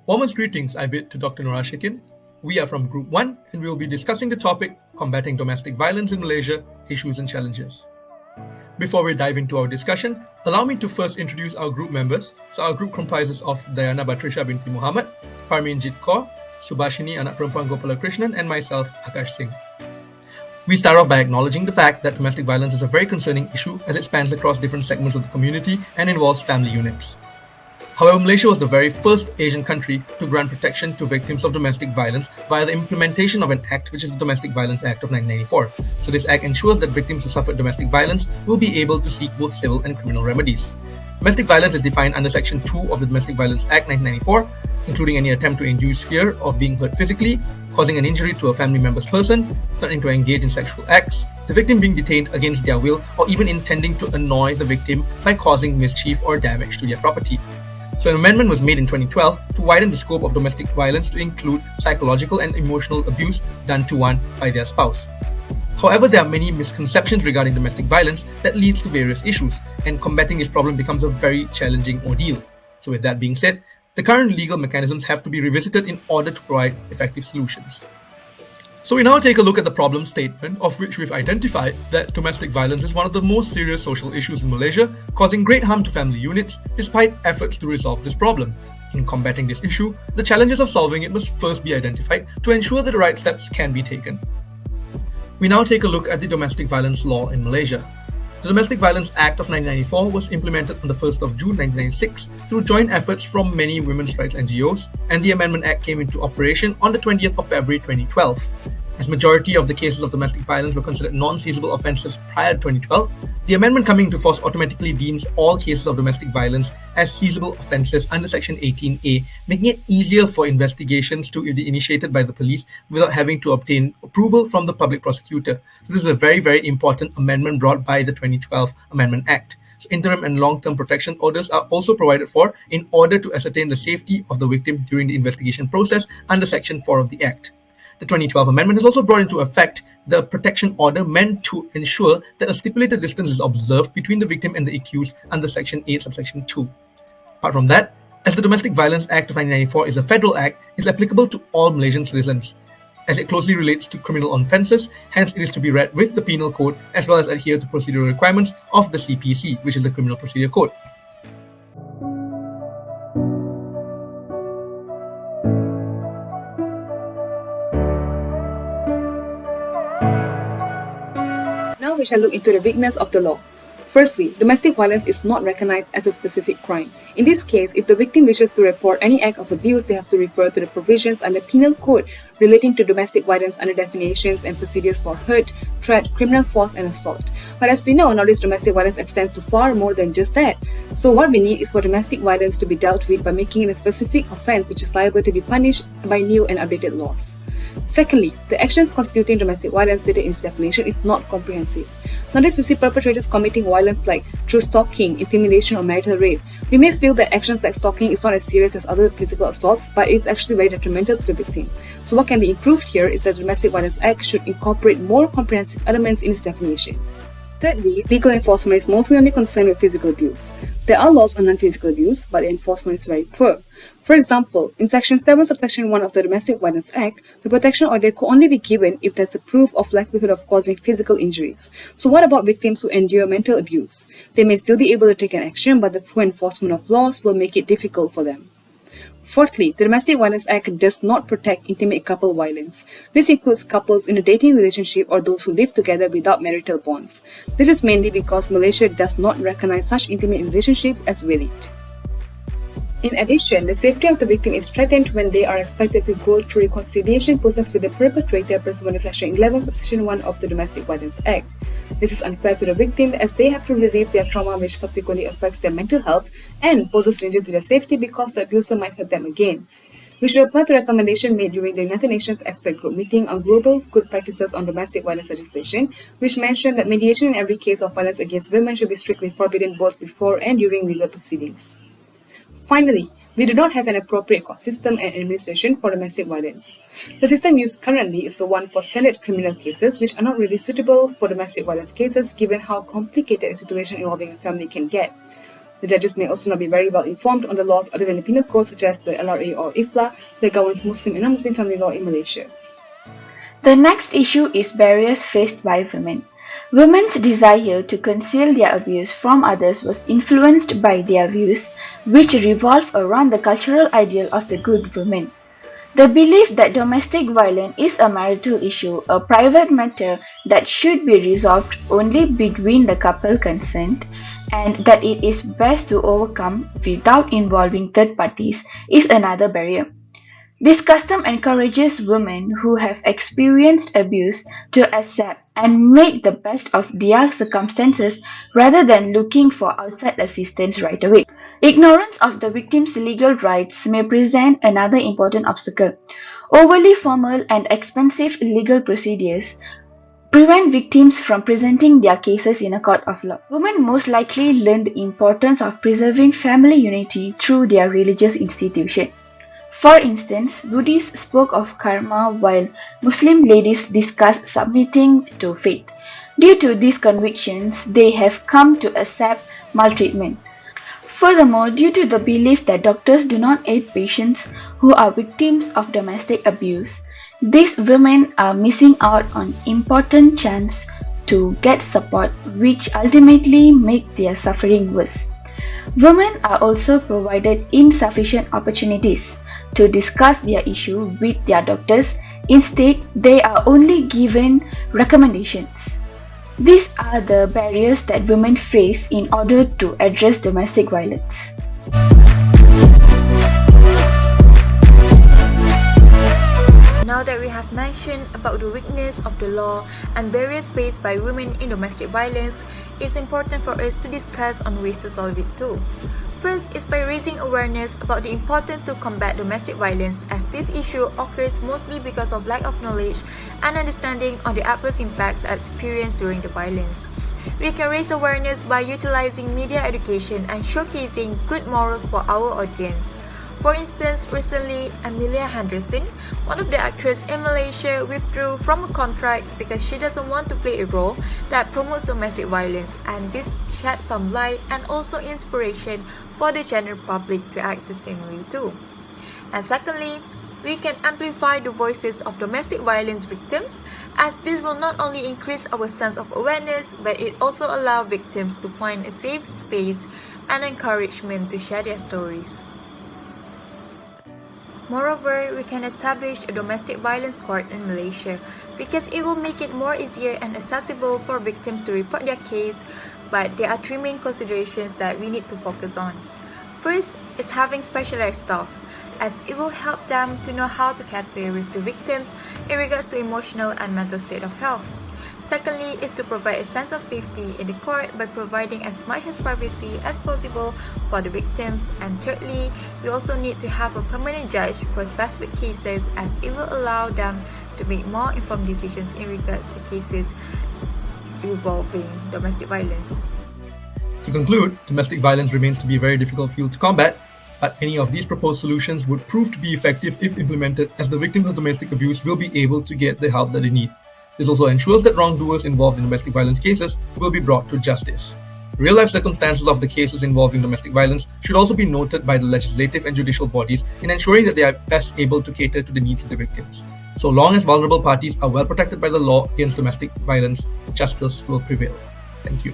Warmest greetings I bid to Dr. Nur Ashikin. We are from Group 1 and we will be discussing the topic Combating Domestic Violence in Malaysia, Issues and Challenges. Before we dive into our discussion, allow me to first introduce our group members. So our group comprises of Dayana Batrisha binti Muhammad, Parminjit Kaur, Subhashini Anak Perempuan Gopalakrishnan and myself, Akash Singh. We start off by acknowledging the fact that domestic violence is a very concerning issue as it spans across different segments of the community and involves family units. However, Malaysia was the very first Asian country to grant protection to victims of domestic violence via the implementation of an act which is the Domestic Violence Act of 1994. So this act ensures that victims who suffered domestic violence will be able to seek both civil and criminal remedies. Domestic violence is defined under Section 2 of the Domestic Violence Act 1994, including any attempt to induce fear of being hurt physically, causing an injury to a family member's person, threatening to engage in sexual acts, the victim being detained against their will, or even intending to annoy the victim by causing mischief or damage to their property. So an amendment was made in 2012 to widen the scope of domestic violence to include psychological and emotional abuse done to one by their spouse. However, there are many misconceptions regarding domestic violence that leads to various issues, and combating this problem becomes a very challenging ordeal. So with that being said, the current legal mechanisms have to be revisited in order to provide effective solutions. So we now take a look at the problem statement, of which we've identified that domestic violence is one of the most serious social issues in Malaysia, causing great harm to family units despite efforts to resolve this problem. In combating this issue, the challenges of solving it must first be identified to ensure that the right steps can be taken. We now take a look at the domestic violence law in Malaysia. The Domestic Violence Act of 1994 was implemented on the 1st of June 1996 through joint efforts from many women's rights NGOs, and the Amendment Act came into operation on the 20th of February 2012. As majority of the cases of domestic violence were considered non-seizable offences prior to 2012, the amendment coming into force automatically deems all cases of domestic violence as seizable offences under Section 18A, making it easier for investigations to be initiated by the police without having to obtain approval from the public prosecutor. So this is a very, very important amendment brought by the 2012 Amendment Act. So interim and long-term protection orders are also provided for in order to ascertain the safety of the victim during the investigation process under Section 4 of the Act. The 2012 amendment has also brought into effect the protection order meant to ensure that a stipulated distance is observed between the victim and the accused under Section 8 subsection 2. Apart from that, as the Domestic Violence Act of 1994 is a federal act, it is applicable to all Malaysian citizens, as it closely relates to criminal offences. Hence it is to be read with the Penal Code as well as adhere to procedural requirements of the CPC, which is the Criminal Procedure Code. Now we shall look into the vagueness of the law. Firstly, domestic violence is not recognized as a specific crime. In this case, if the victim wishes to report any act of abuse, they have to refer to the provisions under Penal Code relating to domestic violence under definitions and procedures for hurt, threat, criminal force and assault. But as we know, nowadays domestic violence extends to far more than just that. So what we need is for domestic violence to be dealt with by making it a specific offence which is liable to be punished by new and updated laws. Secondly, the actions constituting domestic violence stated in its definition is not comprehensive. Nowadays, we see perpetrators committing violence like through stalking, intimidation or marital rape. We may feel that actions like stalking is not as serious as other physical assaults, but it's actually very detrimental to the victim. So what can be improved here is that the Domestic Violence Act should incorporate more comprehensive elements in its definition. Thirdly, legal enforcement is mostly only concerned with physical abuse. There are laws on non-physical abuse, but the enforcement is very poor. For example, in Section 7, subsection 1 of the Domestic Violence Act, the protection order could only be given if there's a proof of likelihood of causing physical injuries. So what about victims who endure mental abuse? They may still be able to take an action, but the poor enforcement of laws will make it difficult for them. Fourthly, the Domestic Violence Act does not protect intimate couple violence. This includes couples in a dating relationship or those who live together without marital bonds. This is mainly because Malaysia does not recognize such intimate relationships as valid. In addition, the safety of the victim is threatened when they are expected to go through a reconciliation process with the perpetrator pursuant to Section 11, subsection 1 of the Domestic Violence Act. This is unfair to the victim as they have to relieve their trauma which subsequently affects their mental health and poses danger to their safety because the abuser might hurt them again. We should apply the recommendation made during the United Nations Expert Group meeting on Global Good Practices on Domestic Violence Legislation, which mentioned that mediation in every case of violence against women should be strictly forbidden both before and during legal proceedings. Finally, we do not have an appropriate court system and administration for domestic violence. The system used currently is the one for standard criminal cases, which are not really suitable for domestic violence cases given how complicated a situation involving a family can get. The judges may also not be very well informed on the laws other than the penal code, such as the LRA or IFLA, that governs Muslim and non-Muslim family law in Malaysia. The next issue is barriers faced by women. Women's desire to conceal their abuse from others was influenced by their views, which revolve around the cultural ideal of the good woman. The belief that domestic violence is a marital issue, a private matter that should be resolved only between the couple consent, and that it is best to overcome without involving third parties, is another barrier. This custom encourages women who have experienced abuse to accept and make the best of their circumstances rather than looking for outside assistance right away. Ignorance of the victim's legal rights may present another important obstacle. Overly formal and expensive legal procedures prevent victims from presenting their cases in a court of law. Women most likely learn the importance of preserving family unity through their religious institution. For instance, Buddhists spoke of karma while Muslim ladies discussed submitting to fate. Due to these convictions, they have come to accept maltreatment. Furthermore, due to the belief that doctors do not aid patients who are victims of domestic abuse, these women are missing out on important chance to get support, which ultimately make their suffering worse. Women are also provided insufficient opportunities to discuss their issue with their doctors. Instead, they are only given recommendations. These are the barriers that women face in order to address domestic violence. Now that we have mentioned about the weakness of the law and barriers faced by women in domestic violence, it's important for us to discuss on ways to solve it too. First is by raising awareness about the importance to combat domestic violence, as this issue occurs mostly because of lack of knowledge and understanding on the adverse impacts experienced during the violence. We can raise awareness by utilizing media education and showcasing good morals for our audience. For instance, recently, Amelia Henderson, one of the actresses in Malaysia, withdrew from a contract because she doesn't want to play a role that promotes domestic violence, and this shed some light and also inspiration for the general public to act the same way too. And secondly, we can amplify the voices of domestic violence victims, as this will not only increase our sense of awareness, but it also allows victims to find a safe space and encouragement to share their stories. Moreover, we can establish a domestic violence court in Malaysia because it will make it more easier and accessible for victims to report their case, but there are three main considerations that we need to focus on. First is having specialized staff, as it will help them to know how to cater with the victims in regards to emotional and mental state of health. Secondly is to provide a sense of safety in the court by providing as much as privacy as possible for the victims. And thirdly, we also need to have a permanent judge for specific cases, as it will allow them to make more informed decisions in regards to cases involving domestic violence. To conclude, domestic violence remains to be a very difficult field to combat, but any of these proposed solutions would prove to be effective if implemented, as the victims of domestic abuse will be able to get the help that they need. This also ensures that wrongdoers involved in domestic violence cases will be brought to justice. Real-life circumstances of the cases involving domestic violence should also be noted by the legislative and judicial bodies in ensuring that they are best able to cater to the needs of the victims. So long as vulnerable parties are well protected by the law against domestic violence, justice will prevail. Thank you.